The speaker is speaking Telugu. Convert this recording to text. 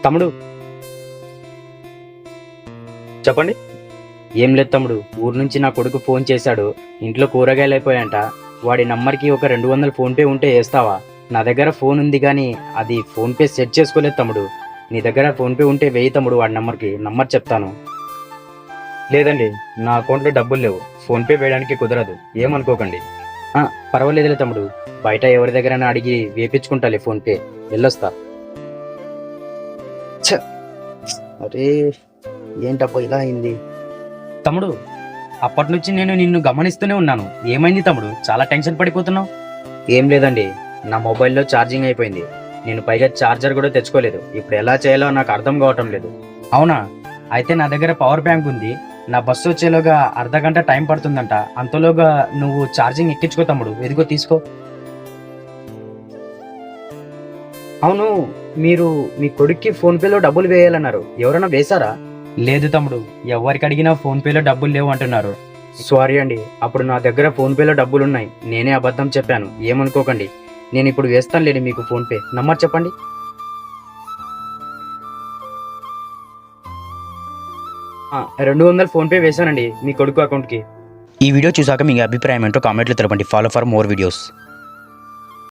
తమ్ముడు చెప్పండి. ఏం లేదు తమ్ముడు, ఊరు నుంచి నా కొడుకు ఫోన్ చేశాడు. ఇంట్లో కూరగాయలు అయిపోయాయంట. వాడి నంబర్కి ఒక 200 ఫోన్పే ఉంటే వేస్తావా? నా దగ్గర ఫోన్ ఉంది కానీ అది ఫోన్పే సెట్ చేసుకోలేదు తమ్ముడు. నీ దగ్గర ఫోన్పే ఉంటే వేయి తమ్ముడు. వాడి నంబర్కి నంబర్ చెప్తాను. లేదండి, నా అకౌంట్లో డబ్బులు లేవు. ఫోన్పే వేయడానికి కుదరదు, ఏమనుకోకండి. పర్వాలేదులే తమ్ముడు, బయట ఎవరి దగ్గరైనా అడిగి వేపించుకుంటాలే ఫోన్పే. వెళ్ళొస్తా. అరే ఏంటప్ప ఇలా అయింది? తమ్ముడు, అప్పటి నుంచి నేను నిన్ను గమనిస్తూనే ఉన్నాను. ఏమైంది తమ్ముడు, చాలా టెన్షన్ పడిపోతున్నావు? ఏం లేదండి, నా మొబైల్లో ఛార్జింగ్ అయిపోయింది. నేను పైగా ఛార్జర్ కూడా తెచ్చుకోలేదు. ఇప్పుడు ఎలా చేయాలో నాకు అర్థం కావటం లేదు. అవునా? అయితే నా దగ్గర పవర్ బ్యాంక్ ఉంది. నా బస్సు వచ్చేలోగా అర్ధగంట టైం పడుతుందంట. అంతలోగా నువ్వు ఛార్జింగ్ ఎక్కించుకో తమ్ముడు. ఎదిగో తీసుకో. అవును, మీరు మీ కొడుక్కి ఫోన్పేలో డబ్బులు వేయాలన్నారు. ఎవరైనా వేశారా? లేదు తమ్ముడు, ఎవరికి అడిగినా ఫోన్పేలో డబ్బులు లేవు అంటున్నారు. సారీ అండి, అప్పుడు నా దగ్గర ఫోన్పేలో డబ్బులు ఉన్నాయి. నేనే అబద్ధం చెప్పాను, ఏమనుకోకండి. నేను ఇప్పుడు వేస్తాను లేండి మీకు ఫోన్పే. నంబర్ చెప్పండి. 200 ఫోన్పే వేశానండి మీ కొడుకు అకౌంట్కి. ఈ వీడియో చూసాక మీ అభిప్రాయం ఏంటో కామెంట్లో తెలపండి. Follow for more videos.